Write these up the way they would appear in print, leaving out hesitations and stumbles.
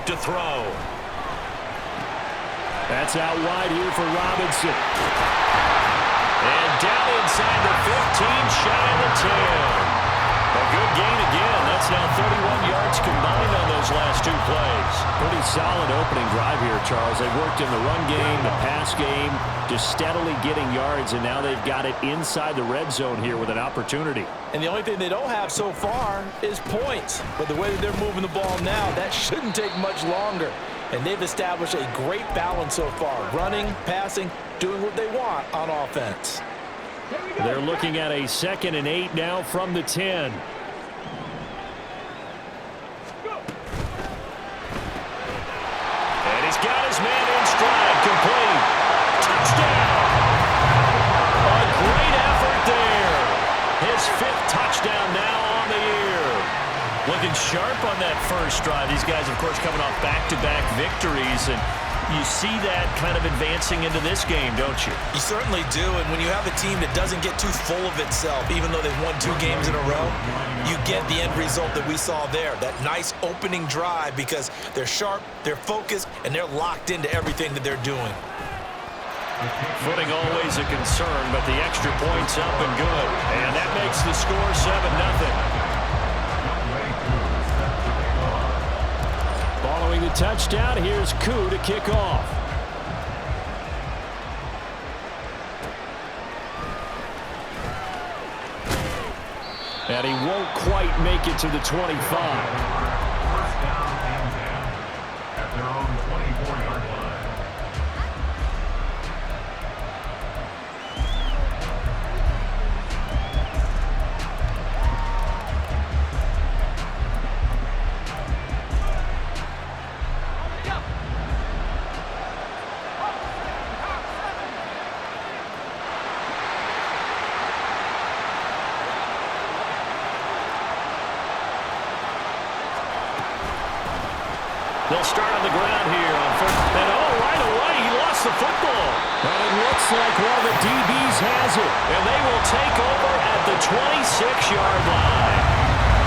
to throw. That's out wide here for Robinson. And down inside the 15, shy of the 10. A good gain again. That's now 31 yards combined on those last two plays. Pretty solid opening drive here, Charles. They've worked in the run game, the pass game, just steadily getting yards, and now they've got it inside the red zone here with an opportunity. And the only thing they don't have so far is points. But the way that they're moving the ball now, that shouldn't take much longer. And they've established a great balance so far. Running, passing, doing what they want on offense. They're looking at a 2nd and 8 now from the 10. And he's got his man in stride, complete. Touchdown! A great effort there. His 5th touchdown now on the year. Looking sharp on that first drive. These guys, of course, coming off back-to-back victories, and you see that kind of advancing into this game, don't you? You certainly do, and when you have a team that doesn't get too full of itself, even though they've won 2 games in a row, you get the end result that we saw there, that nice opening drive, because they're sharp, they're focused, and they're locked into everything that they're doing. Footing always a concern, but the extra point's up and good. And that makes the score 7-0. Following the touchdown, here's Koo to kick off. And he won't quite make it to the 25. At their own 24-yard line. They'll start on the ground here on first. And right away, he lost the football. But it looks like one of the DBs has it. And they will take over at the 26-yard line.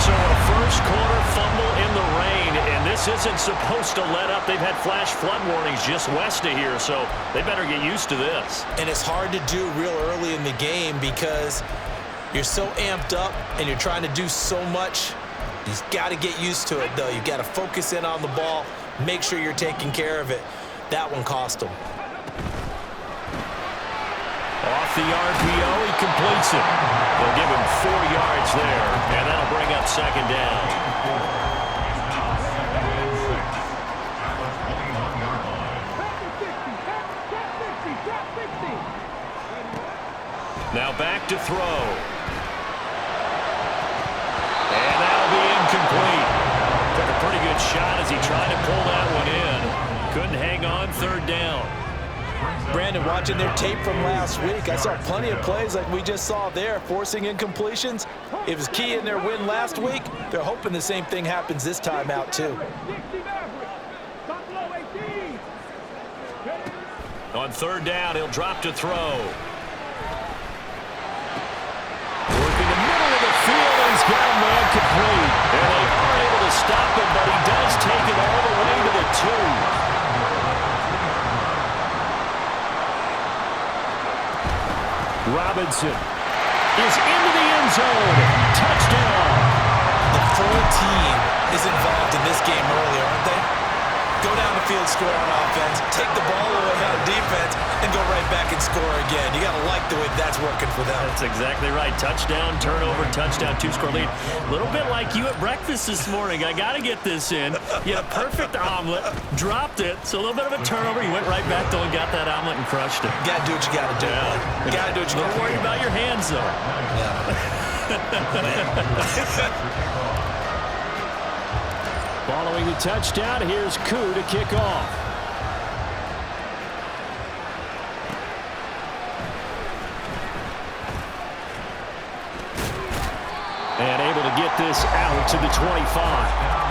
So a first-quarter fumble in the rain, and this isn't supposed to let up. They've had flash flood warnings just west of here, so they better get used to this. And it's hard to do real early in the game because you're so amped up and you're trying to do so much. You've got to get used to it, though. You've got to focus in on the ball, make sure you're taking care of it. That one cost them. Off the RPO, he completes it. They'll give him 4 yards there, and that'll bring up 2nd down. Now back to throw. And that'll be incomplete. Took a pretty good shot as he tried to pull that one in. Couldn't hang on, 3rd down. Brandon, watching their tape from last week, I saw plenty of plays like we just saw there, forcing incompletions. It was key in their win last week. They're hoping the same thing happens this time out, too. On 3rd down, he'll drop to throw. Working the middle of the field, and he's got a man complete. And they are able to stop him, but he does take it all the way to the 2. Robinson is into the end zone. Touchdown. The full team is involved in this game early, aren't they? Go down the field, score on offense, take the ball away on defense, and go right back and score again. You got to like the way that's working for them. That's exactly right. Touchdown, turnover, touchdown, 2-score lead. A little bit like you at breakfast this morning. I got to get this in. You had a perfect omelet, dropped it, so a little bit of a turnover. You went right back, though, and got that omelet and crushed it. You got to do what you got to do. Yeah. You got to do what you got to do. Don't worry about your hands, though. Yeah. Following the touchdown, here's Koo to kick off. And able to get this out to the 25.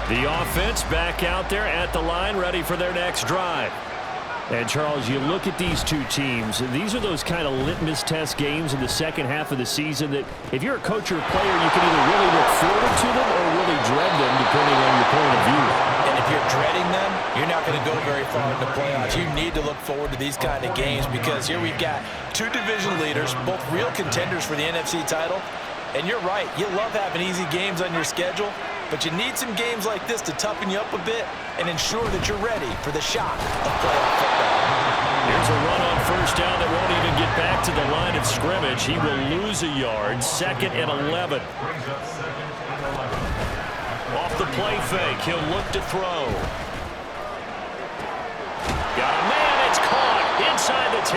The offense back out there at the line, ready for their next drive. And, Charles, you look at these two teams, and these are those kind of litmus test games in the second half of the season that if you're a coach or a player, you can either really look forward to them or really dread them, depending on your point of view. And if you're dreading them, you're not going to go very far in the playoffs. You need to look forward to these kind of games because here we've got two division leaders, both real contenders for the NFC title. And you're right, you love having easy games on your schedule, but you need some games like this to toughen you up a bit and ensure that you're ready for the shock of playoff football. Here's a run on first down that won't even get back to the line of scrimmage. He will lose a yard, 2nd and 11. Off the play fake, he'll look to throw. Got a man, it's caught inside the 10.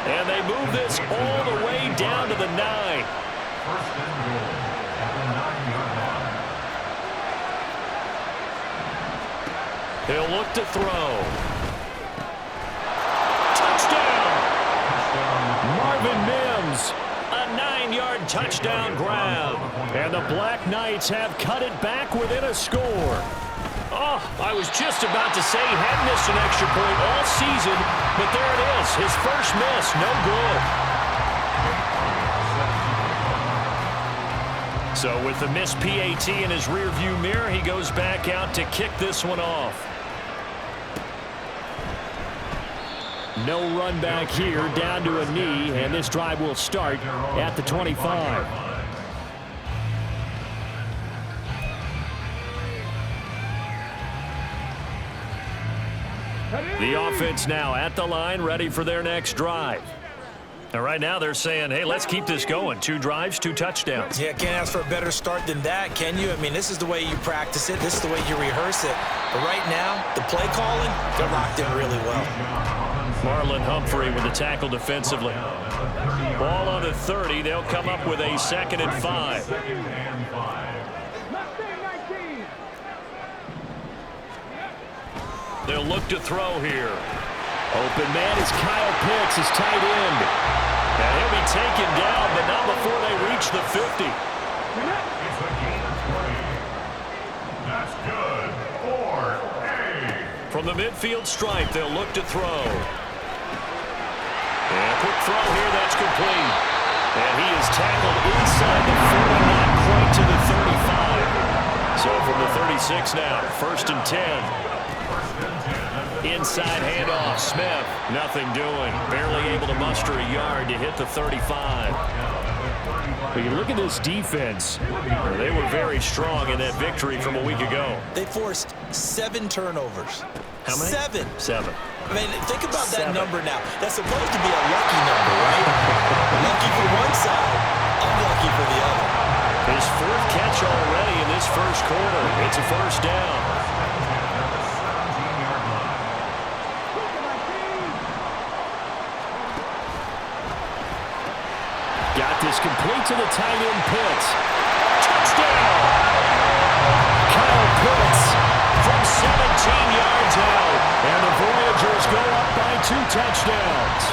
And they move this all the way down to the 9. He'll look to throw. Touchdown! Marvin Mims, a 9-yard touchdown grab. And the Black Knights have cut it back within a score. Oh, I was just about to say he had missed an extra point all season, but there it is, his first miss, no good. So with the missed PAT in his rearview mirror, he goes back out to kick this one off. No run back here, down to a knee, and this drive will start at the 25. The offense now at the line, ready for their next drive. And right now they're saying, hey, let's keep this going. 2 drives, 2 touchdowns. Yeah, can't ask for a better start than that, can you? I mean, this is the way you practice it. This is the way you rehearse it. But right now, the play calling, they're locked in really well. Marlon Humphrey with the tackle defensively. Ball on the 30. They'll come up with a 2nd and 5. They'll look to throw here. Open man is Kyle Pitts, his tight end. And he'll be taken down, but not before they reach the 50. That's good. 4-8. From the midfield stripe, they'll look to throw. And a quick throw here, that's complete. And he is tackled inside the 40, not quite to the 35. So from the 36 now, 1st and 10. Inside handoff, Smith, nothing doing. Barely able to muster a yard to hit the 35. But you look at this defense, they were very strong in that victory from a week ago. They forced 7 turnovers. How many? 7. I mean, think about that number now. That's supposed to be a lucky number, right? Lucky for one side, unlucky for the other. His 4th catch already in this first quarter. It's a first down. Got this complete to the tight end, Pitts. Touchdown! Kyle Pitts from 17 yards out. And the Voyagers go up by 2 touchdowns.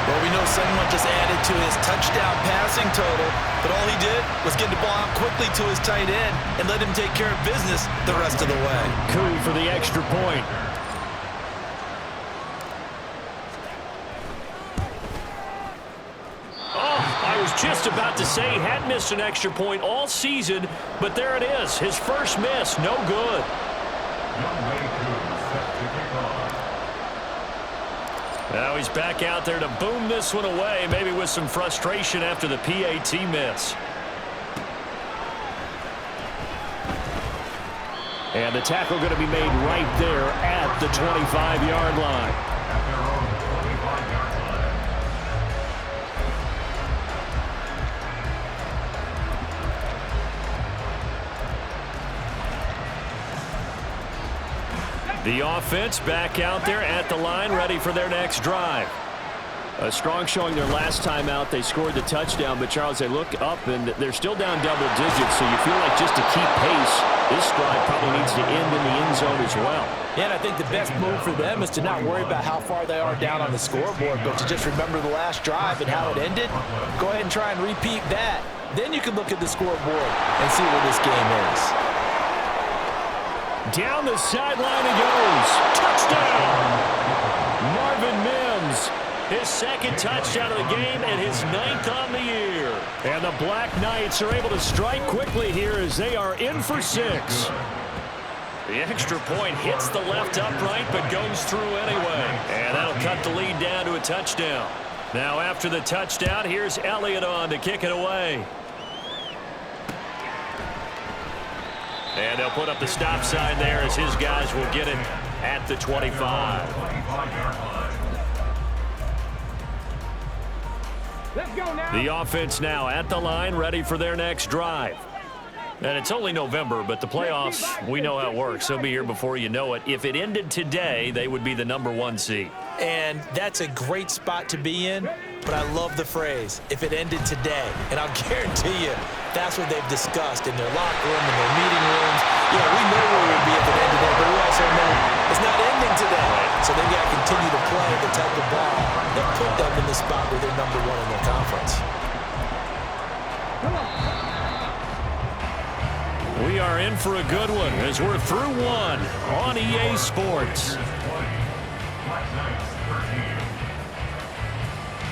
Well, we know someone just added to his touchdown passing total, but all he did was get the ball out quickly to his tight end and let him take care of business the rest of the way. Coup for the extra point. Just about to say he had missed an extra point all season, but there it is. His first miss, no good. Now he's back out there to boom this one away, maybe with some frustration after the PAT miss. And the tackle going to be made right there at the 25-yard line. The offense back out there at the line, ready for their next drive. A strong showing their last time out. They scored the touchdown, but, Charles, they look up, and they're still down double digits, so you feel like just to keep pace, this drive probably needs to end in the end zone as well. Yeah, and I think the best move for them is to not worry about how far they are down on the scoreboard, but to just remember the last drive and how it ended. Go ahead and try and repeat that. Then you can look at the scoreboard and see where this game is. Down the sideline he goes. Touchdown! Marvin Mims. His second touchdown of the game and his 9th on the year. And the Black Knights are able to strike quickly here as they are in for 6. The extra point hits the left upright but goes through anyway. And that'll cut the lead down to a touchdown. Now after the touchdown, here's Elliott on to kick it away. And they'll put up the stop sign there as his guys will get it at the 25. Let's go now. The offense now at the line, ready for their next drive. And it's only November, but the playoffs, we know how it works. They'll be here before you know it. If it ended today, they would be the #1 seed. And that's a great spot to be in, but I love the phrase, if it ended today. And I'll guarantee you, that's what they've discussed in their locker room, in their meeting rooms. Yeah, we know where we'd be if it ended today, but we also know it's not ending today. So they've got to continue to play the type of ball that put them in the spot where they're #1 in their conference. We are in for a good one as we're through one on EA Sports.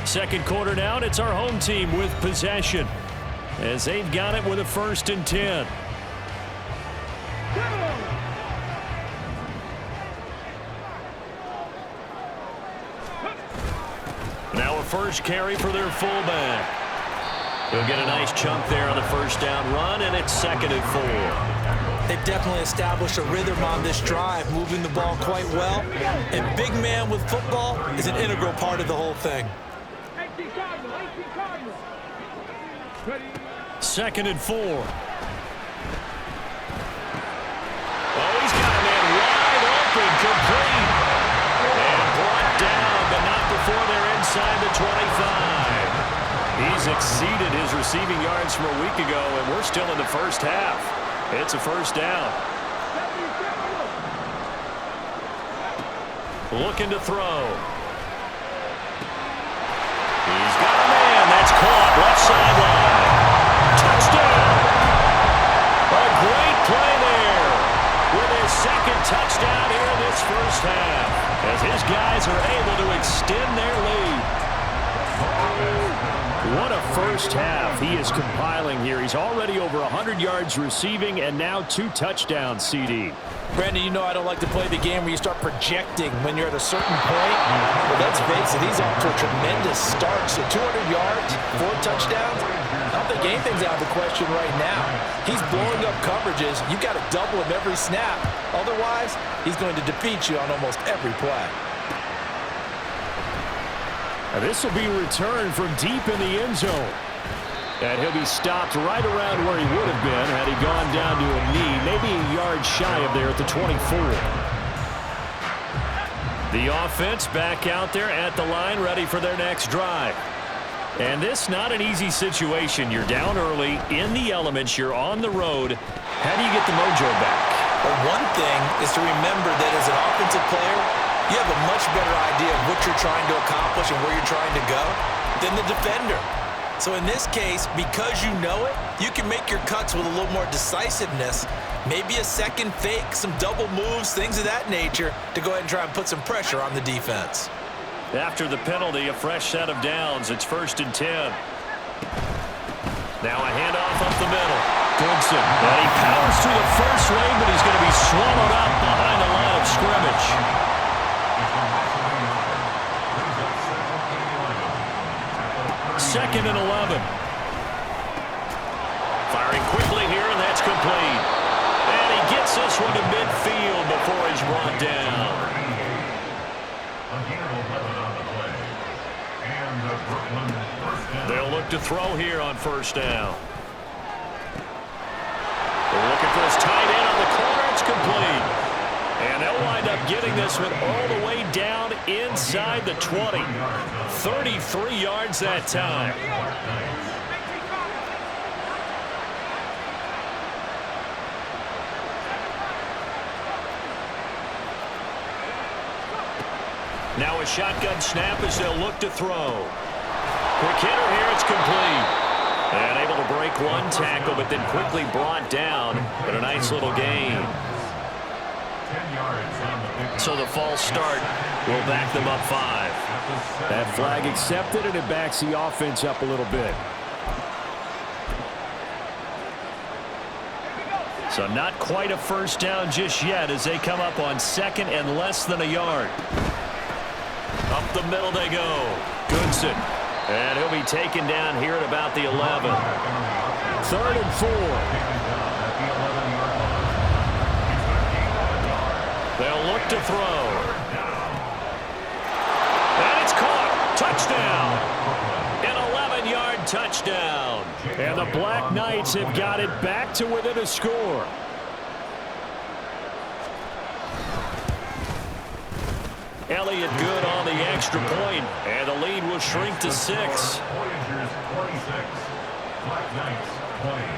Second quarter now, and it's our home team with possession as they've got it with a 1st and 10. Now a first carry for their fullback. He'll get a nice chunk there on the first down run, and it's 2nd and 4. They've definitely established a rhythm on this drive, moving the ball quite well. And big man with football is an integral part of the whole thing. 2nd and 4. Oh, he's got a man wide open, complete. And brought down, but not before they're inside the 25. He's exceeded his receiving yards from a week ago, and we're still in the first half. It's a 1st down. Looking to throw. He's got a man. That's caught. Left sideline. Touchdown. A great play there with his 2nd touchdown here in this first half as his guys are able to extend their lead. What a first half he is compiling here. He's already over 100 yards receiving and now 2 touchdowns, CD. Brandon, you know I don't like to play the game where you start projecting when you're at a certain point. But let's face it, he's off to a tremendous start. So 200 yards, 4 touchdowns. I don't think anything's out of the question right now. He's blowing up coverages. You've got to double him every snap. Otherwise, he's going to defeat you on almost every play. This will be returned from deep in the end zone. And he'll be stopped right around where he would have been had he gone down to a knee, maybe a yard shy of there at the 24. The offense back out there at the line, ready for their next drive. And this not an easy situation. You're down early, in the elements, you're on the road. How do you get the mojo back? Well, one thing is to remember that as an offensive player, you have a much better idea of what you're trying to accomplish and where you're trying to go than the defender. So in this case, because you know it, you can make your cuts with a little more decisiveness. Maybe a second fake, some double moves, things of that nature to go ahead and try and put some pressure on the defense. After the penalty, a fresh set of downs. It's 1st and 10. Now a handoff up the middle. Goodson. And he powers through the first lane, but he's going to be swallowed up behind the line of scrimmage. 2nd and 11. Firing quickly here, and that's complete. And he gets this one to midfield before he's brought down. They'll look to throw here on 1st down. They're looking for his tight end on the corner. It's complete. And they'll wind up getting this one all the way down inside the 20. 33 yards that time. Now a shotgun snap as they'll look to throw. Quick hitter here, it's complete. And able to break one tackle, but then quickly brought down. But a nice little gain. So the false start will back them up 5. That flag accepted, and it backs the offense up a little bit. So not quite a first down just yet as they come up on 2nd and less than a yard. Up the middle they go. Goodson. And he'll be taken down here at about the 11. 3rd and 4. They'll look to throw. And it's caught. Touchdown. An 11-yard touchdown. And the Black Knights have got it back to within a score. Elliott good on the extra point, and the lead will shrink to 6.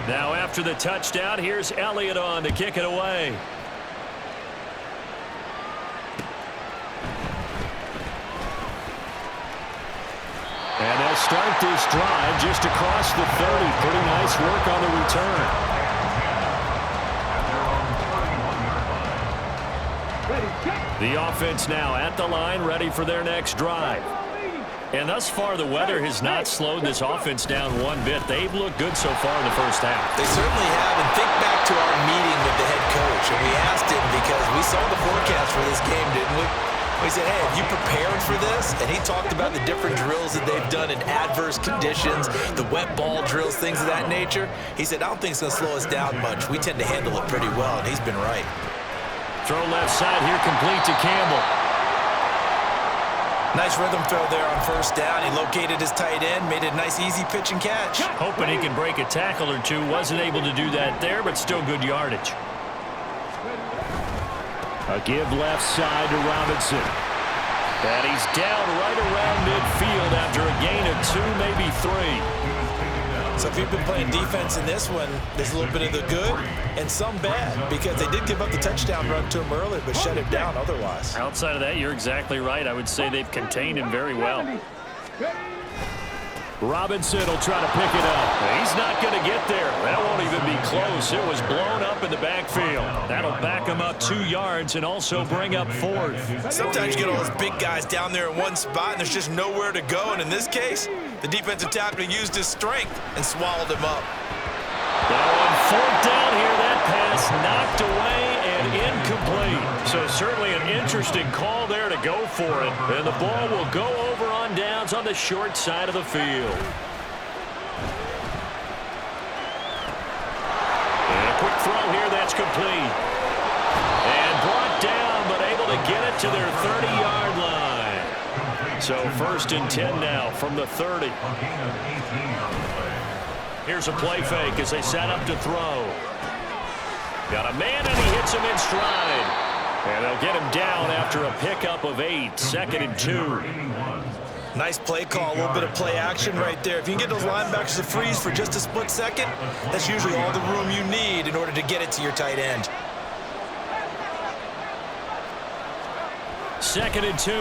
Now after the touchdown, here's Elliott on to kick it away. And they'll start this drive just across the 30. Pretty nice work on the return. The offense now at the line, ready for their next drive. And thus far, the weather has not slowed this offense down one bit. They've looked good so far in the first half. They certainly have. And think back to our meeting with the head coach. And we asked him because we saw the forecast for this game, didn't we? We said, hey, have you prepared for this? And he talked about the different drills that they've done in adverse conditions, the wet ball drills, things of that nature. He said, I don't think it's going to slow us down much. We tend to handle it pretty well, and he's been right. Throw left side here, complete to Campbell. Nice rhythm throw there on first down. He located his tight end, made a nice easy pitch and catch. Hoping he can break a tackle or two. Wasn't able to do that there, but still good yardage. A give left side to Robinson. And he's down right around midfield after a gain of 2, maybe 3. So if you've been playing defense in this one, there's a little bit of the good and some bad because they did give up the touchdown run to him earlier but shut it down otherwise. Outside of that, you're exactly right. I would say they've contained him very well. Robinson will try to pick it up. He's not going to get there. That won't even be close. It was blown up in the backfield. That'll back him up 2 yards and also bring up 4th. Sometimes you get all those big guys down there in one spot and there's just nowhere to go. And in this case, the defensive tackle used his strength and swallowed him up. Now on 4th down here, that pass knocked away and incomplete. So certainly an interesting call there to go for it. And the ball will go over on downs on the short side of the field. And a quick throw here, that's complete. And brought down, but able to get it to their 30-yard line. So 1st and 10 now from the 30. Here's a play fake as they set up to throw. Got a man, and he hits him in stride. And they'll get him down after a pickup of 8. 2nd and 2. Nice play call, a little bit of play action right there. If you can get those linebackers to freeze for just a split second, that's usually all the room you need in order to get it to your tight end. 2nd and 2.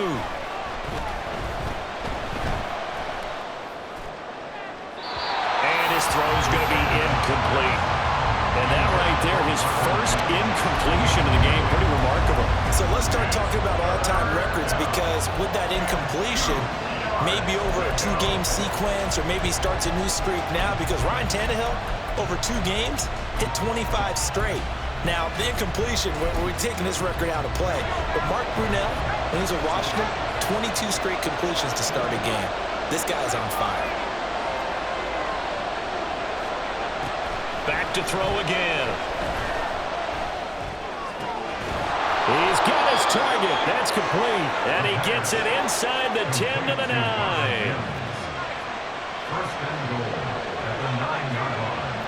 His throw is going to be incomplete. And that right there, his first incompletion of the game, pretty remarkable. So let's start talking about all-time records because with that incompletion, maybe over a 2-game sequence or maybe starts a new streak now because Ryan Tannehill, over 2 games, hit 25 straight. Now, the incompletion, we're taking this record out of play. But Mark Brunell, when he was at Washington, 22 straight completions to start a game. This guy's on fire. Back to throw again. He's got his target. That's complete. And he gets it inside the 10 to the 9. 1st and goal at the 9-yard line.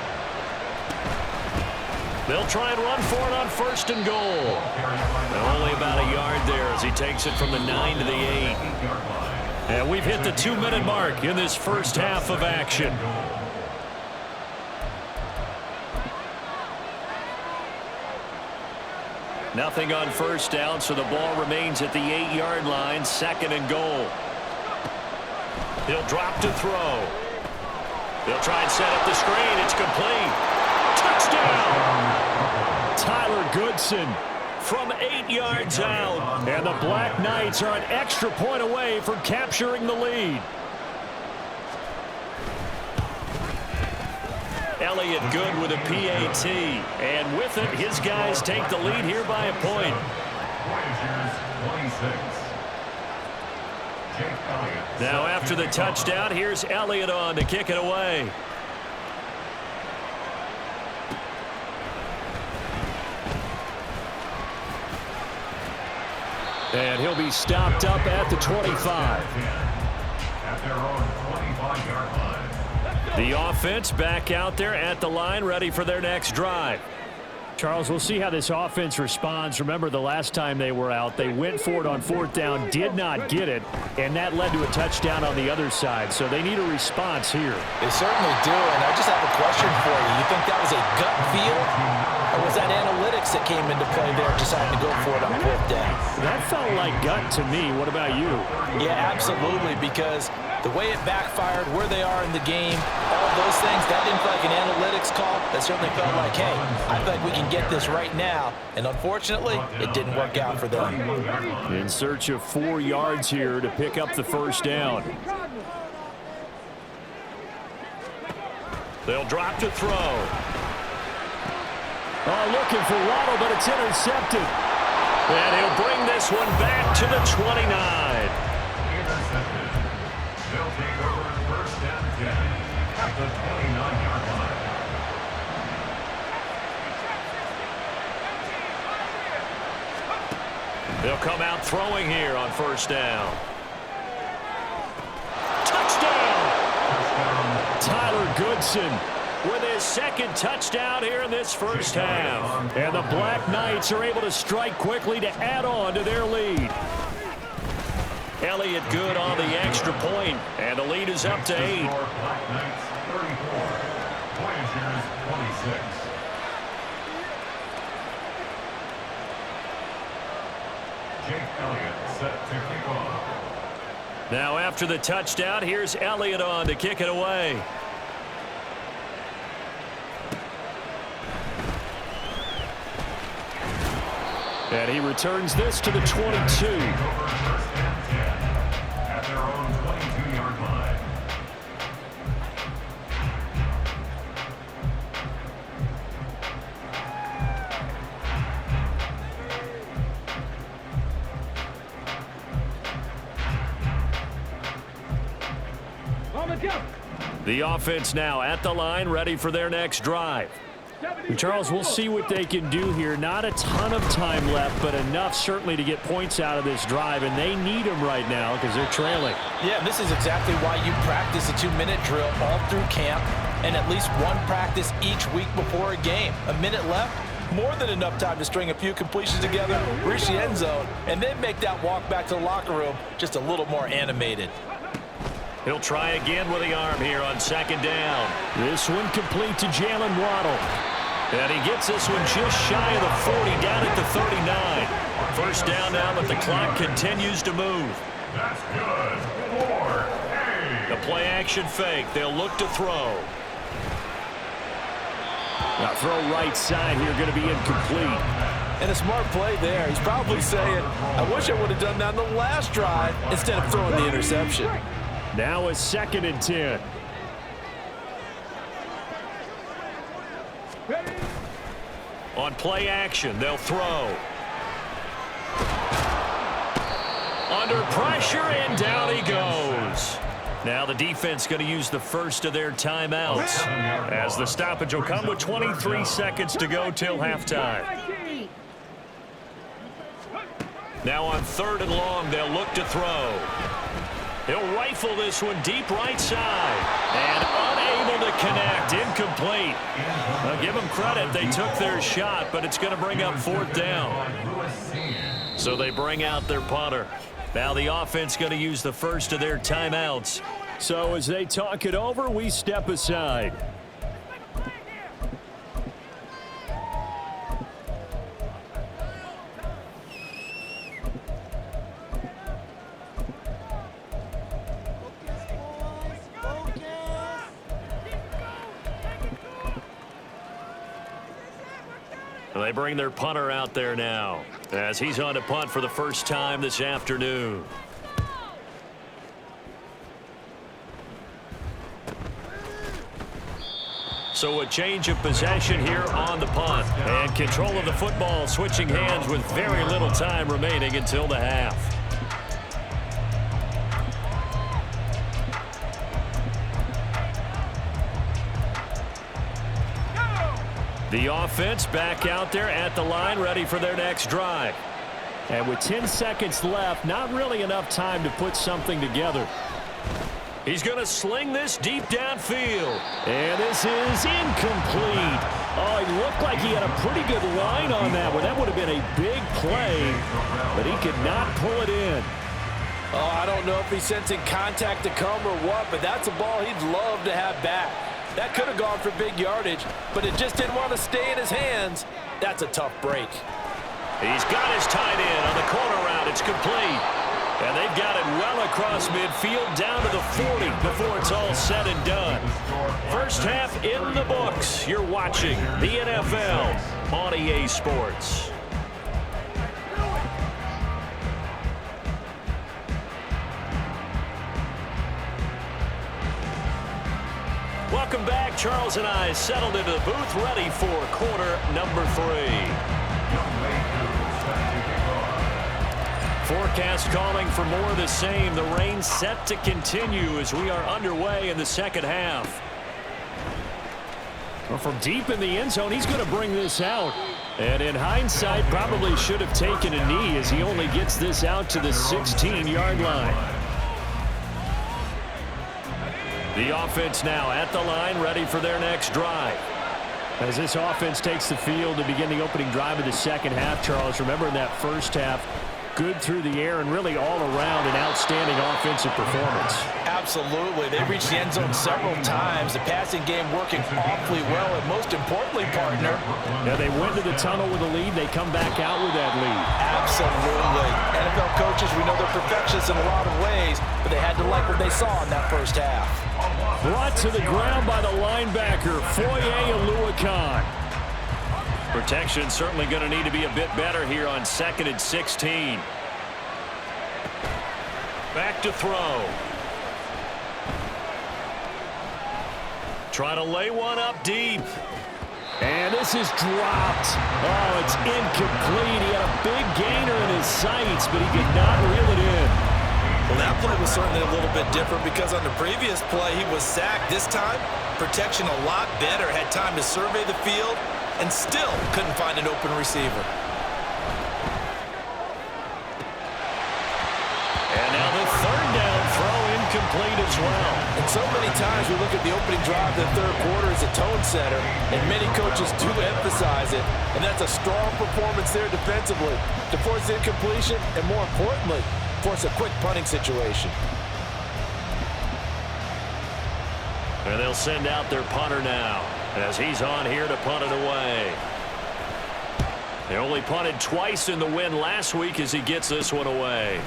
They'll try and run for it on 1st and goal. And only about a yard there as he takes it from the 9 to the 8. And we've hit the 2-minute mark in this first half of action. Nothing on 1st down, so the ball remains at the 8-yard line, 2nd and goal. He'll drop to throw. He'll try and set up the screen. It's complete. Touchdown! Tyler Goodson from 8 yards out. And the Black Knights are an extra point away from capturing the lead. Elliott good with a PAT. And with it, his guys take the lead here by a point. Now after the touchdown, here's Elliott on to kick it away. And he'll be stopped up at the 25. At their own 25-yard line. The offense back out there at the line, ready for their next drive. Charles, we'll see how this offense responds. Remember, the last time they were out, they went for it on 4th down, did not get it, and that led to a touchdown on the other side. So they need a response here. They certainly do, and I just have a question for you. You think that was a gut feel, or was that analytics that came into play there, deciding to go for it on 4th down? That felt like gut to me. What about you? Yeah, absolutely, because the way it backfired, where they are in the game, all of those things, that didn't feel like an analytics call. That certainly felt like, hey, I feel like we can get this right now. And unfortunately, it didn't work out for them. In search of 4 yards here to pick up the 1st down. They'll drop to throw. Oh, looking for Waddle, but it's intercepted. And he'll bring this one back to the 29. Intercepted. They'll take over 1st and 10 at the 29-yard line. They'll come out throwing here on 1st down. Touchdown! Tyler Goodson with his 2nd touchdown here in this 1st half. And the Black Knights are able to strike quickly to add on to their lead. Elliott good on the extra point, and the lead is up to 8. Black Knights 34, Voyagers 26. Jake Elliott set to kick off. Now after the touchdown, here's Elliott on to kick it away. And he returns this to the 22. At their own 22-yard line. The offense now at the line, ready for their next drive. And Charles, we'll see what they can do here. Not a ton of time left, but enough certainly to get points out of this drive, and they need them right now because they're trailing. Yeah, this is exactly why you practice a 2-minute drill all through camp and at least one practice each week before a game. A minute left, more than enough time to string a few completions together, reach the end zone, and then make that walk back to the locker room just a little more animated. He'll try again with the arm here on 2nd down. This one complete to Jalen Waddle. And he gets this one just shy of the 40, down at the 39. 1st down now, but the clock continues to move. That's good. 4. The play action fake. They'll look to throw. Now throw right side here, going to be incomplete. And a smart play there. He's probably saying, I wish I would have done that on the last drive instead of throwing the interception. Now a 2nd and 10. On play action, they'll throw. Under pressure, and down he goes. Now the defense going to use the first of their timeouts, as the stoppage will come with 23 seconds to go till halftime. Now on 3rd and long, they'll look to throw. He'll rifle this one deep right side. And unable to connect. Incomplete. Now give them credit. They took their shot, but it's going to bring up 4th down. So they bring out their punter. Now the offense going to use the first of their timeouts. So as they talk it over, we step aside. They bring their punter out there now as he's on to punt for the first time this afternoon. So a change of possession here on the punt. And control of the football switching hands with very little time remaining until the half. The offense back out there at the line, ready for their next drive. And with 10 seconds left, not really enough time to put something together. He's going to sling this deep downfield. And this is incomplete. Oh, he looked like he had a pretty good line on that one. That would have been a big play, but he could not pull it in. Oh, I don't know if he's sensing contact to come or what, but that's a ball he'd love to have back. That could have gone for big yardage, but it just didn't want to stay in his hands. That's a tough break. He's got his tight end on the corner route. It's complete. And they've got it well across midfield down to the 40 before it's all said and done. First half in the books. You're watching the NFL on EA Sports. Welcome back. Charles and I settled into the booth, ready for quarter number 3. Forecast calling for more of the same. The rain set to continue as we are underway in the second half. Well, from deep in the end zone, he's going to bring this out. And in hindsight, probably should have taken a knee as he only gets this out to the 16-yard line. The offense now at the line, ready for their next drive. As this offense takes the field to begin the opening drive of the second half, Charles, remember in that first half, good through the air and really all around an outstanding offensive performance. Absolutely. They reached the end zone several times. The passing game working awfully well, and most importantly, partner. Yeah, they went to the tunnel with a lead. They come back out with that lead. Absolutely. NFL coaches, we know they're perfectionists in a lot of ways, but they had to like what they saw in that first half. Brought to the ground by the linebacker, Foye Oluokun. Protection certainly going to need to be a bit better here on 2nd and 16. Back to throw. Try to lay one up deep. And this is dropped. Oh, it's incomplete. He had a big gainer in his sights, but he could not reel it in. Well, that play was certainly a little bit different because on the previous play, he was sacked. This time, protection a lot better. Had time to survey the field and still couldn't find an open receiver. And now the third down throw incomplete as well. And so many times we look at the opening drive of the third quarter as a tone setter, and many coaches do emphasize it. And that's a strong performance there defensively to force incompletion and, more importantly, force a quick punting situation. And they'll send out their punter now as he's on here to punt it away. They only punted twice in the win last week as he gets this one away.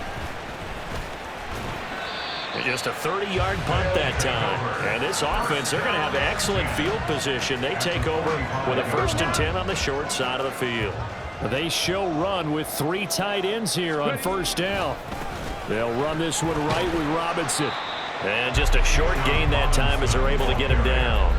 And just a 30-yard punt that time. And this offense, they're going to have excellent field position. They take over with a 1st and 10 on the short side of the field. They show run with 3 tight ends here on 1st down. They'll run this one right with Robinson. And just a short gain that time as they're able to get him down.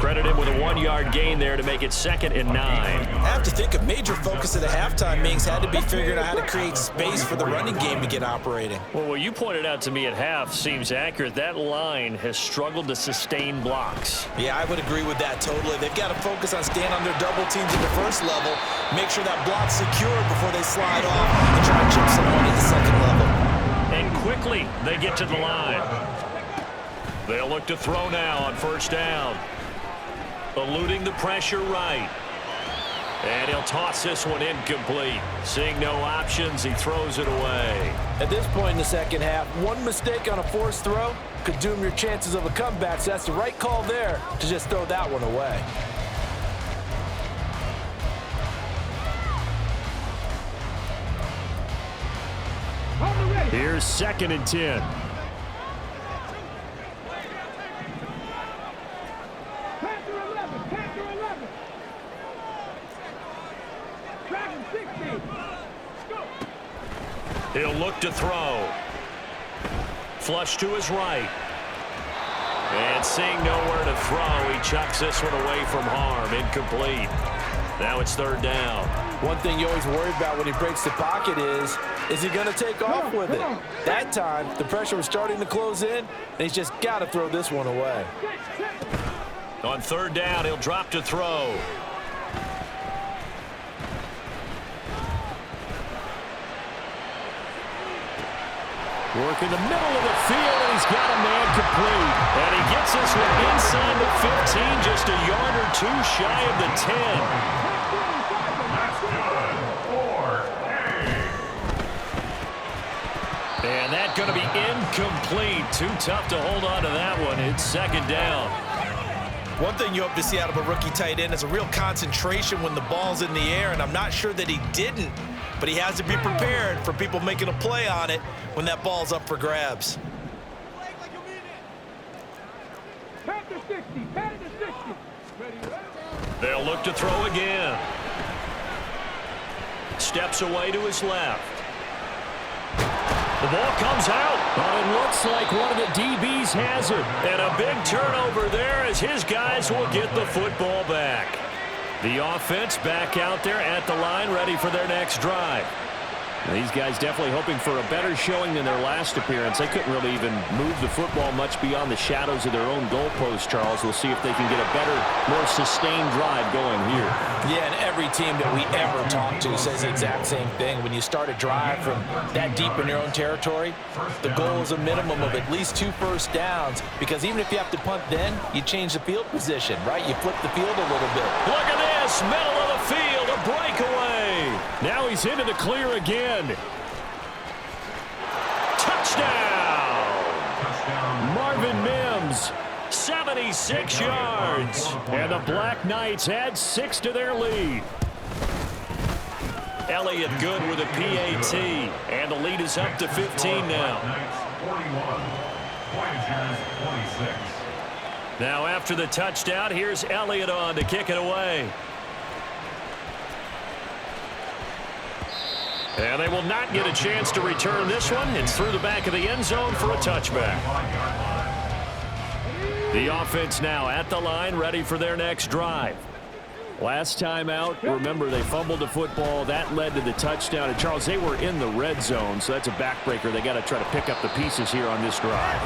Credit him with a 1-yard gain there to make it 2nd and 9. I have to think a major focus at the halftime means had to be figuring out how to create space for the running game to get operating. Well, what you pointed out to me at half seems accurate. That line has struggled to sustain blocks. Yeah, I would agree with that totally. They've got to focus on staying on their double teams at the first level, make sure that block's secured before they slide off and try to chip someone at the second level. And quickly, they get to the line. They'll look to throw now on 1st down. Eluding the pressure right. And he'll toss this one incomplete. Seeing no options, he throws it away. At this point in the second half, one mistake on a forced throw could doom your chances of a comeback, so that's the right call there to just throw that one away. Here's 2nd and 10. He'll look to throw. Flush to his right. And seeing nowhere to throw, he chucks this one away from harm. Incomplete. Now it's third down. One thing you always worry about when he breaks the pocket is he going to take off with it? That time, the pressure was starting to close in, and he's just got to throw this one away. On third down, he'll drop to throw. Work in the middle of the field, and he's got a man complete. And he gets this one inside the 15, just a yard or two shy of the 10. That's good. 4A. And that's going to be incomplete. Too tough to hold on to that one. It's second down. One thing you hope to see out of a rookie tight end is a real concentration when the ball's in the air, and I'm not sure that he didn't, but he has to be prepared for people making a play on it when that ball's up for grabs. They'll look to throw again. Steps away to his left. The ball comes out. But it looks like one of the DBs has it. And a big turnover there as his guys will get the football back. The offense back out there at the line, ready for their next drive. Now, these guys definitely hoping for a better showing than their last appearance. They couldn't really even move the football much beyond the shadows of their own goalpost, Charles. We'll see if they can get a better, more sustained drive going here. Yeah, and every team that we ever talk to says the exact same thing. When you start a drive from that deep in your own territory, the goal is a minimum of at least 2 first downs, because even if you have to punt then, you change the field position, right? You flip the field a little bit. Look at this, middle of the field, a breakaway. Now he's into the clear again. Touchdown. Marvin Mims. 76 yards. And the Black Knights add 6 to their lead. Elliott good with a PAT. And the lead is up to 15 now. 41. Voyagers 26. Now after the touchdown, here's Elliott on to kick it away. And they will not get a chance to return this one. It's through the back of the end zone for a touchback. The offense now at the line, ready for their next drive. Last time out, remember, they fumbled the football. That led to the touchdown. And, Charles, they were in the red zone, so that's a backbreaker. They got to try to pick up the pieces here on this drive.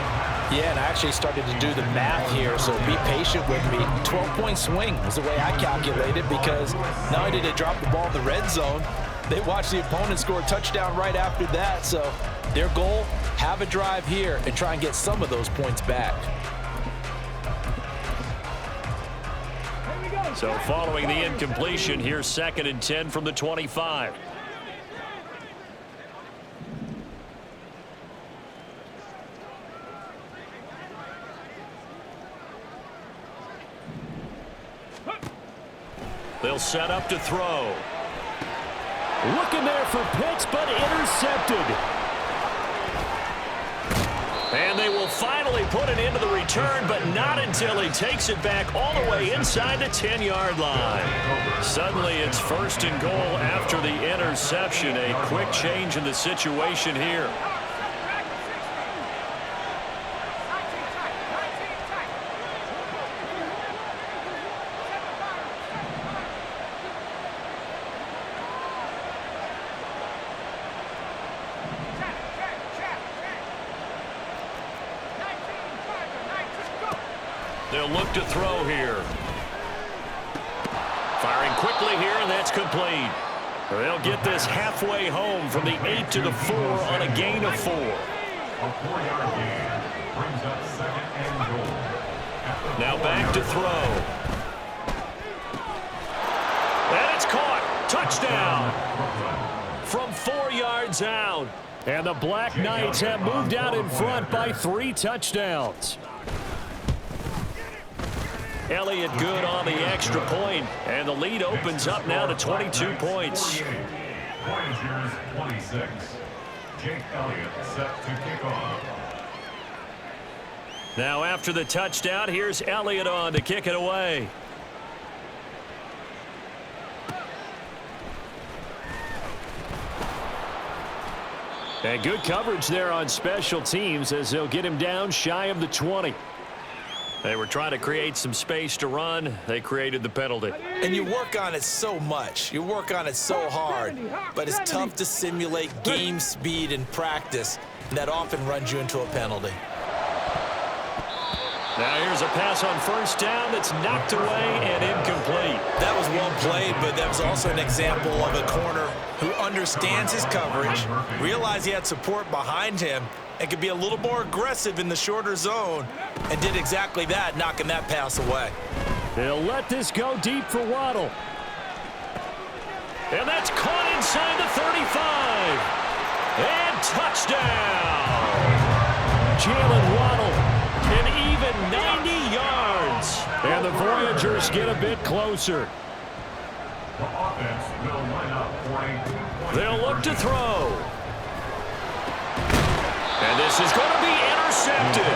Yeah, and I actually started to do the math here, so be patient with me. 12-point swing is the way I calculated, because not only did they drop the ball in the red zone, they watched the opponent score a touchdown right after that. So their goal, have a drive here and try and get some of those points back. So following the incompletion, here's 2nd and 10 from the 25. They'll set up to throw. Looking there for Pitts, but intercepted. And they will finally put it into the return, but not until he takes it back all the way inside the 10-yard line. Suddenly it's 1st and goal after the interception. A quick change in the situation here. They'll look to throw here. Firing quickly here, and that's complete. They'll get this halfway home from the 8 to the 4 on a gain of 4. A 4-yard gain brings up 2nd and goal. Now back to throw. And it's caught. Touchdown. From 4 yards out. And the Black Knights have moved out in front by 3 touchdowns. Elliott good on the extra point, and the lead opens up now to 22 points. Voyagers 26. Jake Elliott set to kick off. Now after the touchdown, here's Elliott on to kick it away. And good coverage there on special teams as they'll get him down shy of the 20. They were trying to create some space to run. They created the penalty. And you work on it so much. You work on it so hard. But it's tough to simulate game speed in practice. And that often runs you into a penalty. Now here's a pass on first down that's knocked away and incomplete. That was well played, but that was also an example of a corner who understands his coverage, realized he had support behind him, and could be a little more aggressive in the shorter zone, and did exactly that, knocking that pass away. They'll let this go deep for Waddle. And that's caught inside the 35. And touchdown! Jalen Waddle. An even 90 yards. And the Voyagers get a bit closer. The offense will line up for a They'll look to throw. And this is going to be intercepted.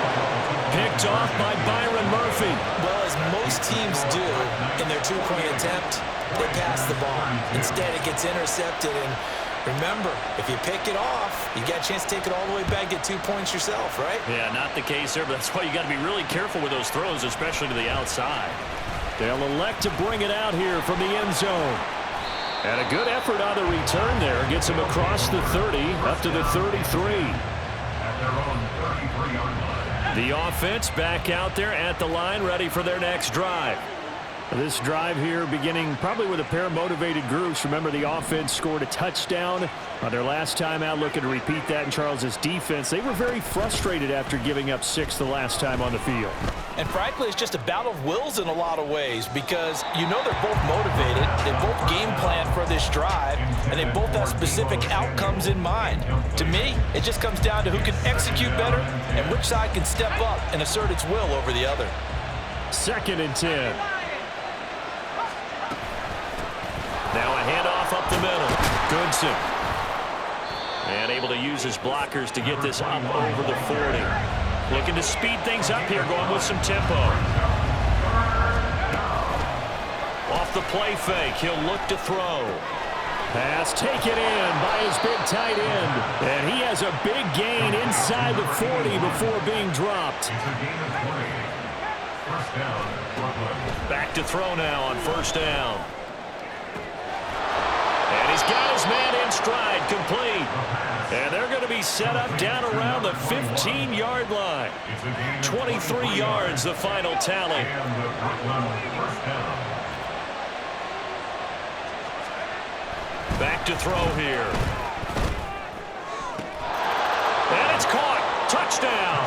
Picked off by Byron Murphy. Well, as most teams do in their two-point attempt, they pass the ball. Instead, it gets intercepted. And remember, if you pick it off, you got a chance to take it all the way back, get 2 points yourself, right? Yeah, not the case there, but that's why you got to be really careful with those throws, especially to the outside. They'll elect to bring it out here from the end zone. And a good effort on the return there. Gets him across the 30, up to the 33. at their own 33-yard line. The offense back out there at the line, ready for their next drive. This drive here beginning probably with a pair of motivated groups. Remember, the offense scored a touchdown on their last time out, looking to repeat that in Charles's defense. They were very frustrated after giving up 6 the last time on the field. And frankly, it's just a battle of wills in a lot of ways, because you know they're both motivated, they both game plan for this drive, and they both have specific outcomes in mind. To me, it just comes down to who can execute better and which side can step up and assert its will over the other. 2nd and 10. Now a handoff up the middle. Goodson. And able to use his blockers to get this up over the 40. Looking to speed things up here, going with some tempo. Off the play fake, he'll look to throw. Pass taken in by his big tight end. And he has a big gain inside the 40 before being dropped. Back to throw now on 1st down. And he's got his man in stride, complete. And they're going to be set up down around the 15-yard line. 23 yards, the final tally. Back to throw here. And it's caught. Touchdown.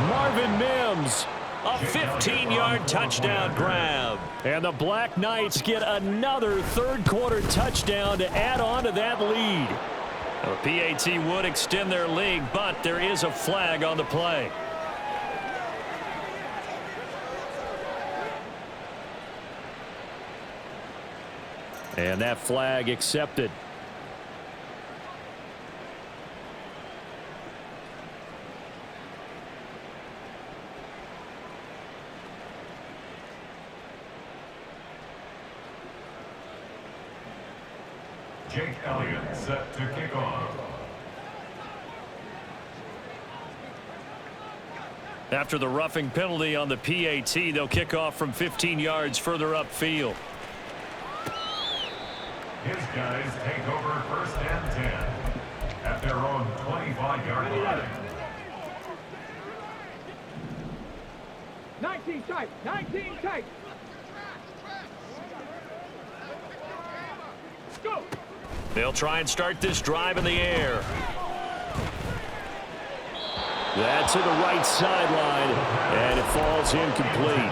Marvin Mims. A 15-yard touchdown grab. And the Black Knights get another third-quarter touchdown to add on to that lead. The PAT would extend their lead, but there is a flag on the play. And that flag accepted. Jake Elliott set to kick off. After the roughing penalty on the PAT, they'll kick off from 15 yards further upfield. His guys take over 1st and 10 at their own 25-yard line. 19 tight, 19 tight. Go. They'll try and start this drive in the air. That's to the right sideline, and it falls incomplete.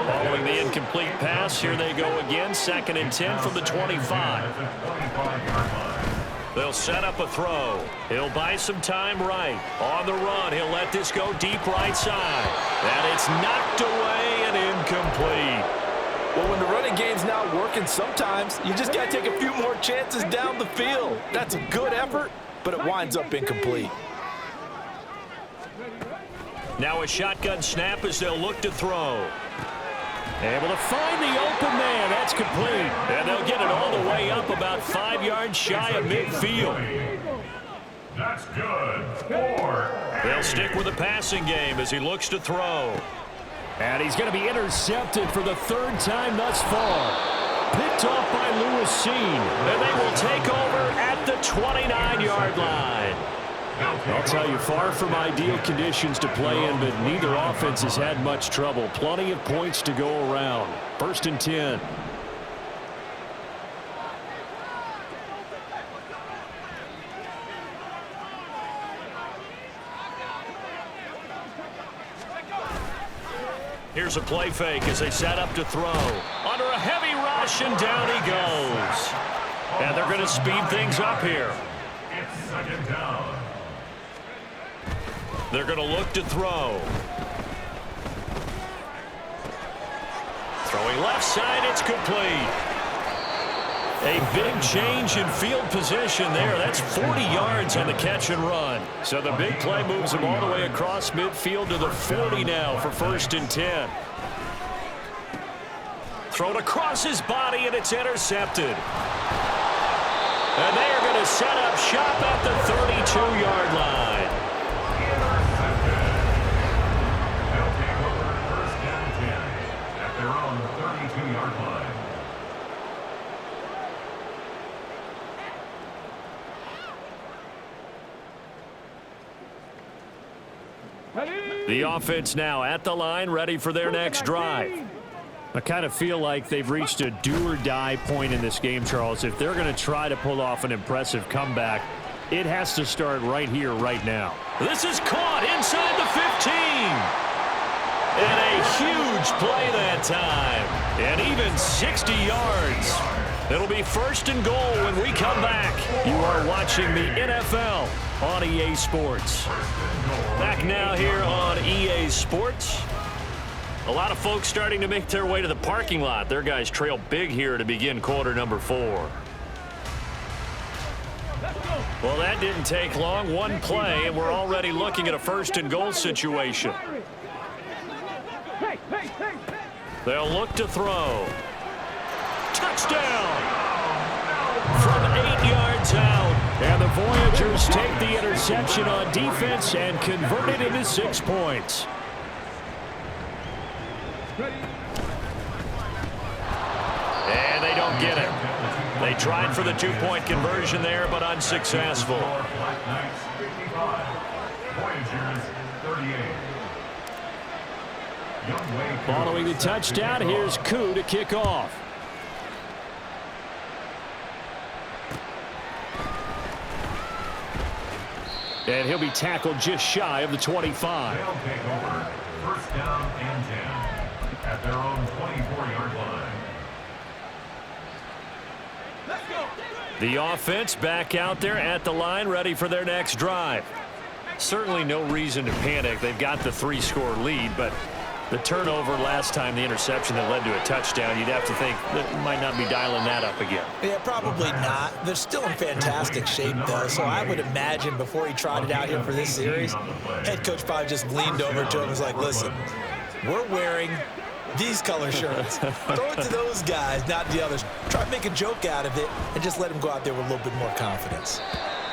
Following the incomplete pass, here they go again, 2nd and 10 from the 25. They'll set up a throw. He'll buy some time right. On the run, he'll let this go deep right side. And it's knocked away and incomplete. Well, when the running game's not working, sometimes you just got to take a few more chances down the field. That's a good effort, but it winds up incomplete. Now a shotgun snap as they'll look to throw. Able to find the open man. That's complete. And they'll get it all the way up about 5 yards shy of midfield. That's good. 4. They'll stick with the passing game as he looks to throw. And he's going to be intercepted for the third time thus far. Picked off by Lewis Seen. And they will take over at the 29-yard line. I'll tell you, far from ideal conditions to play in, but neither offense has had much trouble. Plenty of points to go around. 1st and 10. Here's a play fake as they set up to throw. Under a heavy rush, and down he goes. And they're going to speed things up here. It's 2nd down. They're going to look to throw. Throwing left side, it's complete. A big change in field position there. That's 40 yards on the catch and run. So the big play moves him all the way across midfield to the 40 now for 1st and 10. Thrown across his body, and it's intercepted. And they are going to set up shop at the 32-yard line. They'll take over 1st and 10 at their own 32-yard line. The offense now at the line, ready for their next drive. I kind of feel like they've reached a do-or-die point in this game, Charles. If they're going to try to pull off an impressive comeback, it has to start right here, right now. This is caught inside the 15. And a huge play that time. And even 60 yards. It'll be 1st and goal when we come back. You are watching the NFL on EA Sports. Back now here on EA Sports. A lot of folks starting to make their way to the parking lot. Their guys trail big here to begin quarter number 4. Well, that didn't take long. One play, and we're already looking at a 1st and goal situation. They'll look to throw. Touchdown! From 8 yards out. And the Voyagers take the interception on defense and convert it into 6 points. And they don't get it. They tried for the 2-point conversion there, but unsuccessful. Black Knights 55. Voyagers 38. Following the touchdown, here's Koo to kick off. And he'll be tackled just shy of the 25. They'll take over 1st down and 10 at their own 24-yard line. Let's go. The offense back out there at the line, ready for their next drive. Certainly no reason to panic. They've got the 3-score lead, but the turnover last time, the interception that led to a touchdown, you'd have to think that might not be dialing that up again. Yeah, probably not. They're still in fantastic shape, though, so I would imagine before he trotted out here for this series, head coach probably just leaned over to him and was like, listen, we're wearing these color shirts. Throw it to those guys, not the others. Try to make a joke out of it and just let them go out there with a little bit more confidence.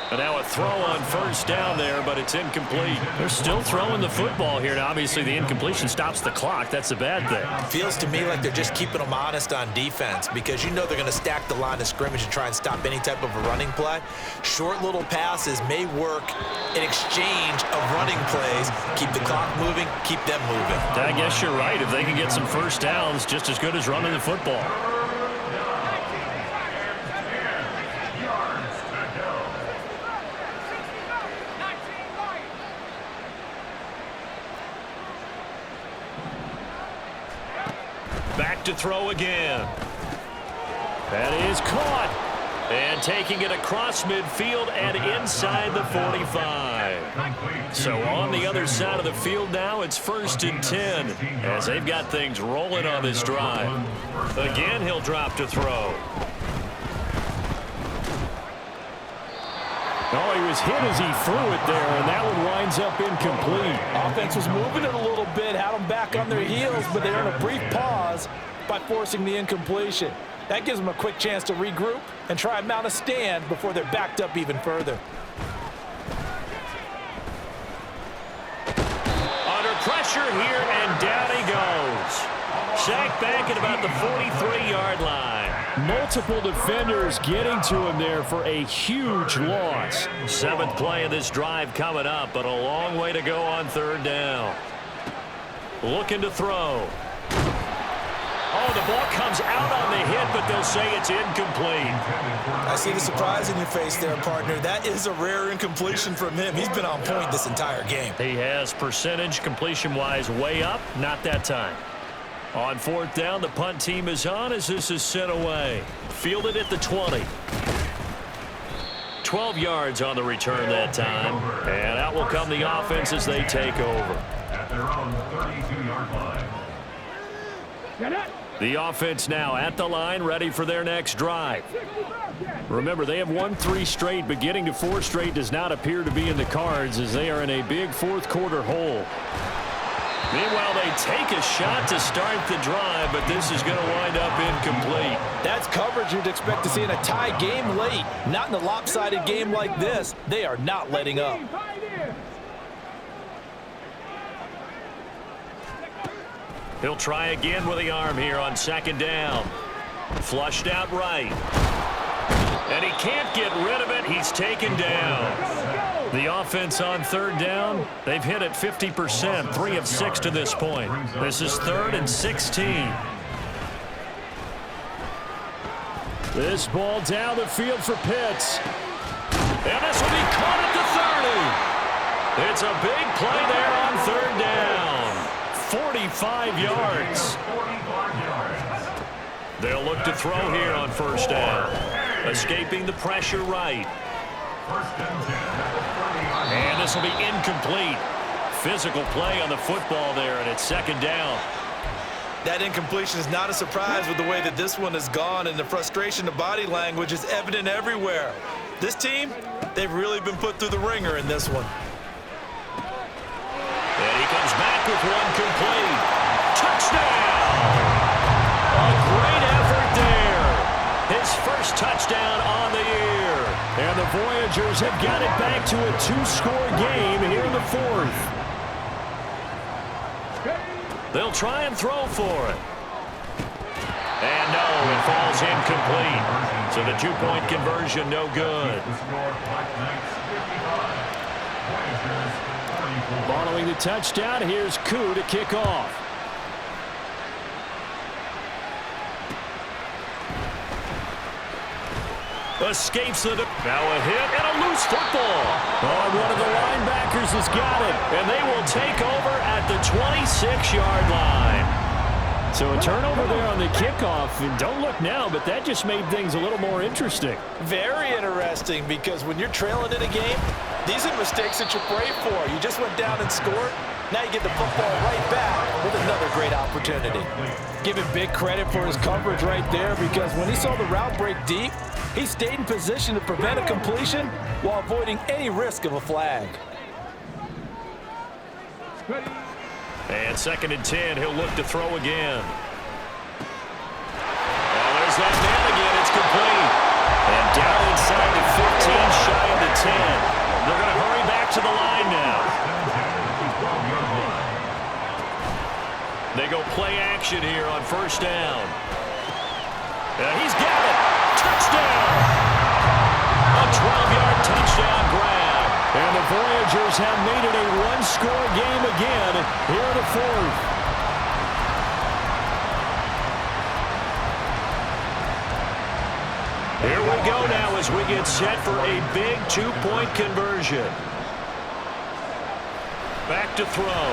And now a throw on 1st down there, but it's incomplete. They're still throwing the football here. Now, obviously, the incompletion stops the clock. That's a bad thing. Feels to me like they're just keeping them honest on defense because you know they're going to stack the line of scrimmage and try and stop any type of a running play. Short little passes may work in exchange of running plays. Keep the clock moving, keep them moving. I guess you're right. If they can get some 1st downs, just as good as running the football. Back to throw again. That is caught. And taking it across midfield and inside the 45. So on the other side of the field now, it's 1st and 10 as they've got things rolling on this drive. Again, he'll drop to throw. Oh, he was hit as he threw it there, and that one winds up incomplete. Offense was moving it a little bit, had them back on their heels, but they earned a brief pause by forcing the incompletion. That gives them a quick chance to regroup and try and mount a stand before they're backed up even further. pressure here, and down he goes. Sacked back at about the 43-yard line. Multiple defenders getting to him there for a huge loss. 7th play of this drive coming up, but a long way to go on 3rd down. Looking to throw. Oh, the ball comes out on the hit, but they'll say it's incomplete. I see the surprise in your face there, partner. That is a rare incompletion from him. He's been on point this entire game. He has percentage completion-wise way up, not that time. On 4th down, the punt team is on as this is sent away. Fielded at the 20. 12 yards on the return that time. And out will come the offense as they take over. At their own 32-yard line. The offense now at the line, ready for their next drive. Remember, they have won 3 straight, but getting to 4 straight does not appear to be in the cards as they are in a big 4th quarter hole. Meanwhile, they take a shot to start the drive, but this is going to wind up incomplete. That's coverage you'd expect to see in a tie game late. Not in a lopsided game like this. They are not letting up. He'll try again with the arm here on 2nd down. Flushed out right. And he can't get rid of it. He's taken down. The offense on 3rd down, they've hit it 50%, 3 of 6 to this point. This is 3rd and 16. This ball down the field for Pitts. And this will be caught at the 30. It's a big play there on 3rd down. 45 yards. They'll look to throw here on 1st down. Escaping the pressure right. And this will be incomplete. Physical play on the football there, and it's 2nd down. That incompletion is not a surprise with the way that this one has gone, and the frustration, the body language is evident everywhere. This team, they've really been put through the ringer in this one. And he comes back with one complete. Touchdown! A great effort there. His first touchdown on the year. And the Voyagers have got it back to a 2-score game here in the 4th. They'll try and throw for it. And no, it falls incomplete. So the 2-point conversion no good. Following the touchdown, here's Koo to kick off. Escapes the... Now a hit and a loose football. Oh, one of the linebackers has got it. And they will take over at the 26-yard line. So a turnover there on the kickoff. And don't look now, but that just made things a little more interesting. Very interesting, because when you're trailing in a game, these are mistakes that you pray for. You just went down and scored. Now you get the football right back with another great opportunity. Give him big credit for his coverage right there, because when he saw the route break deep, he stayed in position to prevent a completion while avoiding any risk of a flag. And 2nd and 10, he'll look to throw again. Oh, there's that man again. It's complete. And down inside the 15, shy of the 10. They're going to hurry back to the line now. They go play action here on 1st down. He's got it. Touchdown! A 12-yard touchdown grab. And the Voyagers have made it a 1-score game again here in the 4th. Here we go now as we get set for a big 2-point conversion. Back to throw.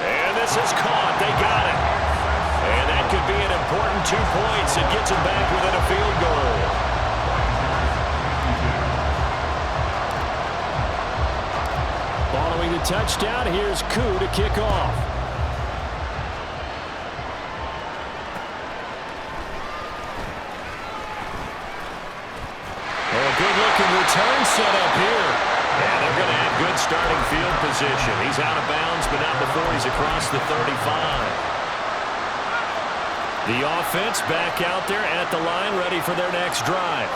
And this is caught. They got it. And that could be an important 2 points. It gets them back within a field goal. Following the touchdown, here's Koo to kick off. Oh, good-looking return set up here. And they're going to have good starting field position. He's out of bounds, but not before he's across the 35. The offense back out there at the line, ready for their next drive.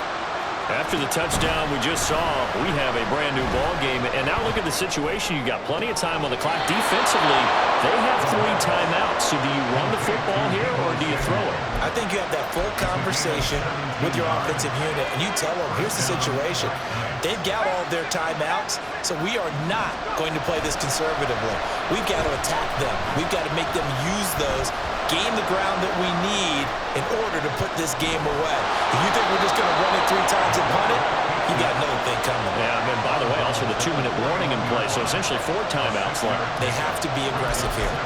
After the touchdown we just saw, we have a brand new ball game. And now look at the situation. You got plenty of time on the clock. Defensively, they have 3 timeouts. So do you run the football here or do you throw it? I think you have that full conversation with your offensive unit, and you tell them, here's the situation. They've got all of their timeouts, so we are not going to play this conservatively. We've got to attack them. We've got to make them use those, gain the ground that we need in order to put this game away. If you think we're just going to run it 3 times and punt it, you got another thing coming. Yeah, and by the way, also the 2-minute warning in play, so essentially 4 timeouts left. They have to be aggressive here.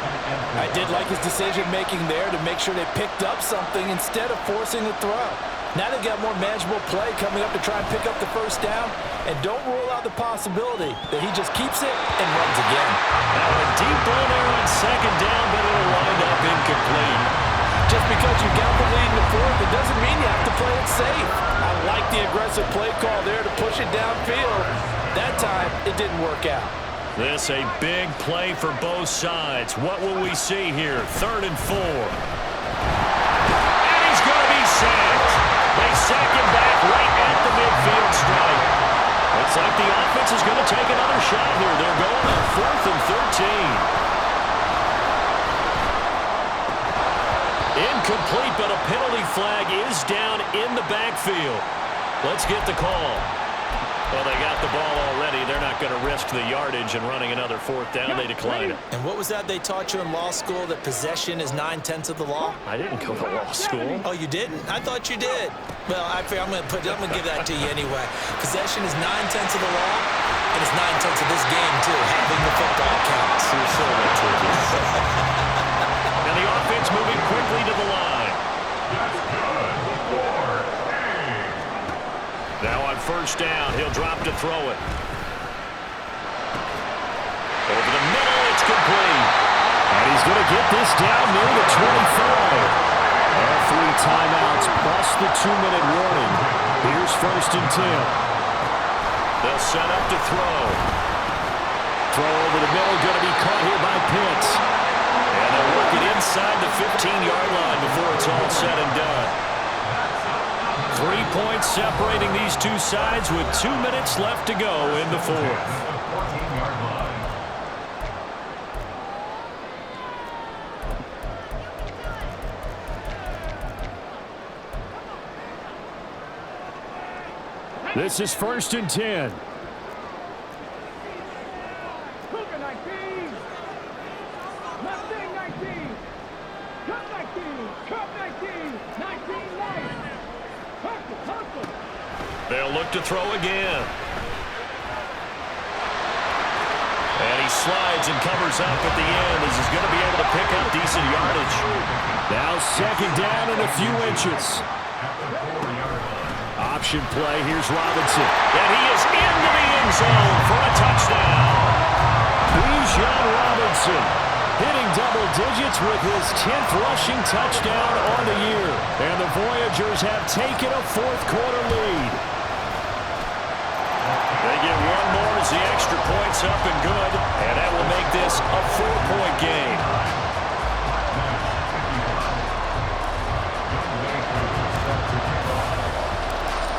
I did like his decision-making there to make sure they picked up something instead of forcing the throw. Now they've got more manageable play coming up to try and pick up the first down, and don't rule out the possibility that he just keeps it and runs again. Now a deep ball there on 2nd down, but it'll wind up incomplete. Just because you got the lead in the 4th, it doesn't mean you have to play it safe. I like the aggressive play call there to push it downfield. That time, it didn't work out. This a big play for both sides. What will we see here? 3rd and 4. And he's going to be sacked. They sack him back right at the midfield stripe. Looks like the offense is going to take another shot here. They're going on 4th and 13. Incomplete, but a penalty flag is down in the backfield. Let's get the call. Well, they got the ball already. They're not going to risk the yardage and running another 4th down. They decline it. And what was that they taught you in law school, that possession is 9/10 of the law? I didn't go to law school. Oh, you didn't? I thought you did. Well, I'm going to give that to you anyway. Possession is 9/10 of the law, and it's 9/10 of this game, too. Having the football counts. And the offense moving quickly to the line. Now on 1st down, he'll drop to throw it. Over the middle, it's complete. And he's going to get this down near the 25. All 3 timeouts plus the 2-minute warning. Here's 1st and 10. They'll set up to throw. Throw over the middle, going to be caught here by Pitts. And they'll work it inside the 15-yard line before it's all said and done. 3 points separating these two sides with 2 minutes left to go in the 4th. This is 1st and 10. Cougar 19. Mustang 19. Cup 19. Cup 19. 19 light. Hustle. They'll look to throw again. And he slides and covers up at the end as he's going to be able to pick up decent yardage. Now 2nd down and a few inches. Option play. Here's Robinson. And he is into the end zone for a touchdown. Bijan Robinson hitting double digits with his 10th rushing touchdown on the year. And the Voyagers have taken a 4th quarter lead. They get one more as the extra point's up and good. And that will make this a 4-point game.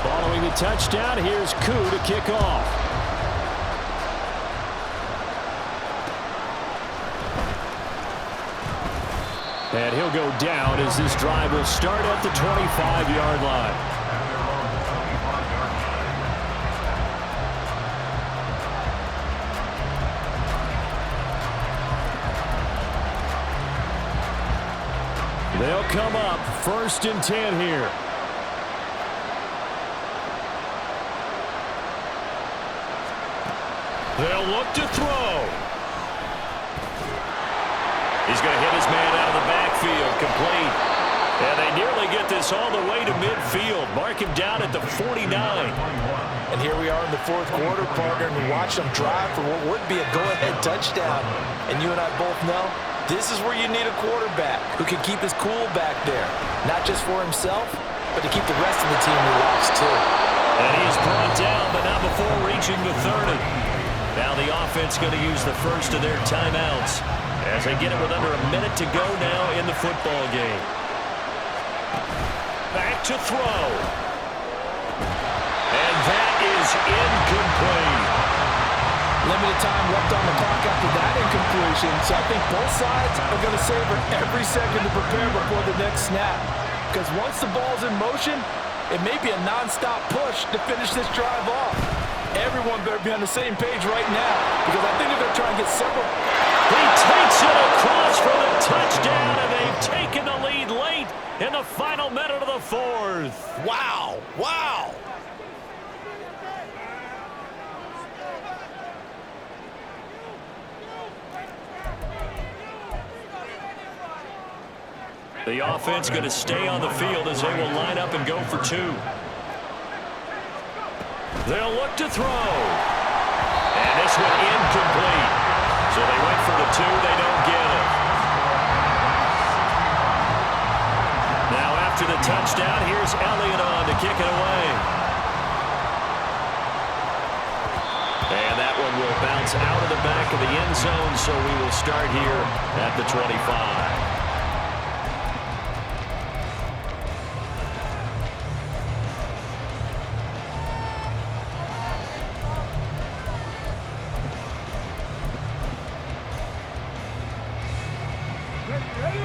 Following the touchdown, here's Koo to kick off. And he'll go down as this drive will start at the 25-yard line. They'll come up 1st and 10 here. They'll look to throw. He's going to hit his man out of the backfield, complete. And they nearly get this all the way to midfield. Mark him down at the 49. And here we are in the 4th quarter, partner, and watch them drive for what would be a go-ahead touchdown. And you and I both know this is where you need a quarterback who can keep his cool back there. Not just for himself, but to keep the rest of the team relaxed, too. And he is brought down, but not before reaching the 30. Now the offense going to use the first of their timeouts as they get it with under a minute to go now in the football game. Back to throw. And is incomplete. Limited time left on the clock after that incompletion, so I think both sides are going to savor every second to prepare before the next snap. Because once the ball's in motion, it may be a non-stop push to finish this drive off. Everyone better be on the same page right now, because I think they're going to try and get several. He takes it across for the touchdown, and they've taken the lead late in the final minute of the fourth. Wow, wow. The offense going to stay on the field as they will line up and go for two. They'll look to throw. And this one incomplete. So they went for the two. They don't get it. Now after the touchdown, here's Elliott on to kick it away. And that one will bounce out of the back of the end zone, so we will start here at the 25.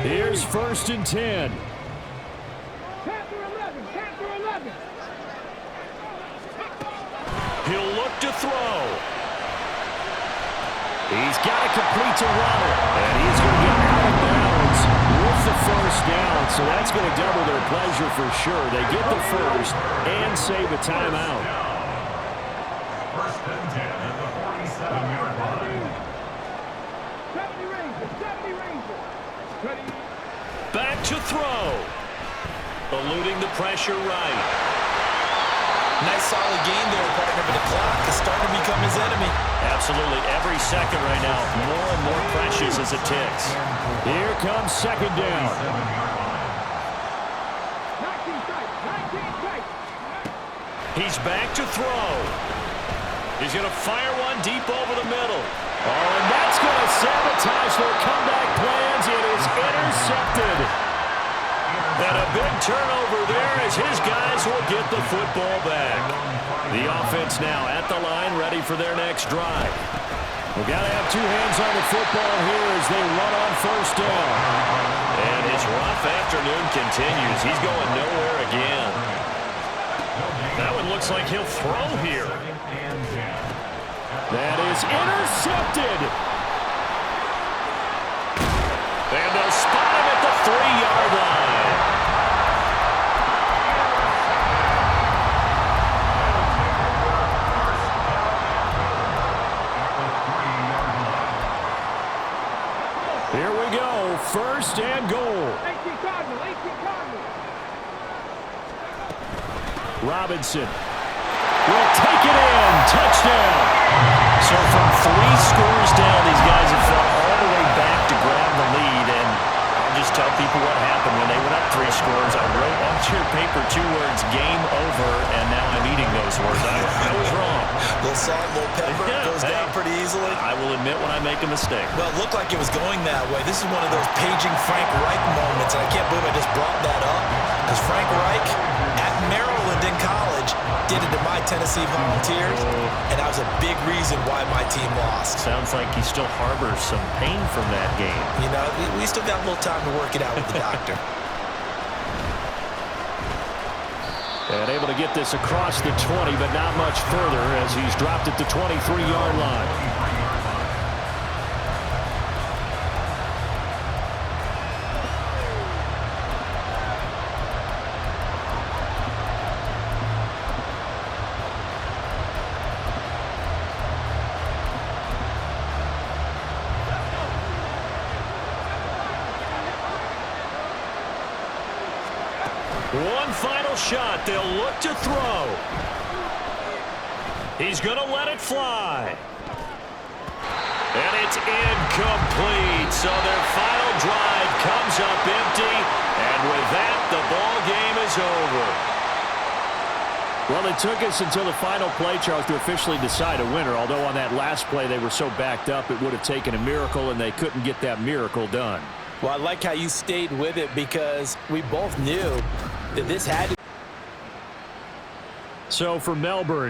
Here's 1st and 10. 10 through 11, 10 through 11. He'll look to throw. He's got to complete to Waddle. And he's going to get out of bounds with the first down. So that's going to double their pleasure for sure. They get the first and save a timeout. 1st and 10 at the 47-yard line. 70 Rangers, 70 Rangers. Ready? Back to throw. Eluding the pressure right. Nice solid game there, partner, but the clock is starting to become his enemy. Absolutely. Every second right now, more and more precious as it ticks. Here comes 2nd down. 19 tight, 19 tight. He's back to throw. He's going to fire one deep over the middle. Oh, and that's going to sabotage their comeback plans. It is intercepted. And a big turnover there as his guys will get the football back. The offense now at the line, ready for their next drive. We've got to have two hands on the football here as they run on 1st down. And his rough afternoon continues. He's going nowhere again. That one looks like he'll throw here. That is intercepted. And they'll spot him at the 3-yard line. Here we go, 1st and goal. 18 Cardinal, 18 Cardinal. Robinson will take it in. Touchdown. So from 3 scores down, these guys have fought all the way back to grab the lead. And I'll just tell people what happened when they went up 3 scores. I wrote onto your paper 2 words, game over, and now I'm eating those words. I was wrong. A little salt, a little pepper, goes down pretty easily. I will admit when I make a mistake. Well, it looked like it was going that way. This is one of those paging Frank Reich moments, and I can't believe I just brought that up. Because Frank Reich, at Maryland in college, did it to my Tennessee Volunteers, and that was a big reason why my team lost. Sounds like he still harbors some pain from that game. You know, we still got a little time to work it out with the doctor. And able to get this across the 20, but not much further as he's dropped at the 23-yard line. One final shot. They'll look to throw. He's going to let it fly. And it's incomplete. So their final drive comes up empty. And with that, the ball game is over. Well, it took us until the final play, Charles, to officially decide a winner. Although on that last play they were so backed up, it would have taken a miracle, and they couldn't get that miracle done. Well, I like how you stayed with it because we both knew that this had to. So for Melbourne,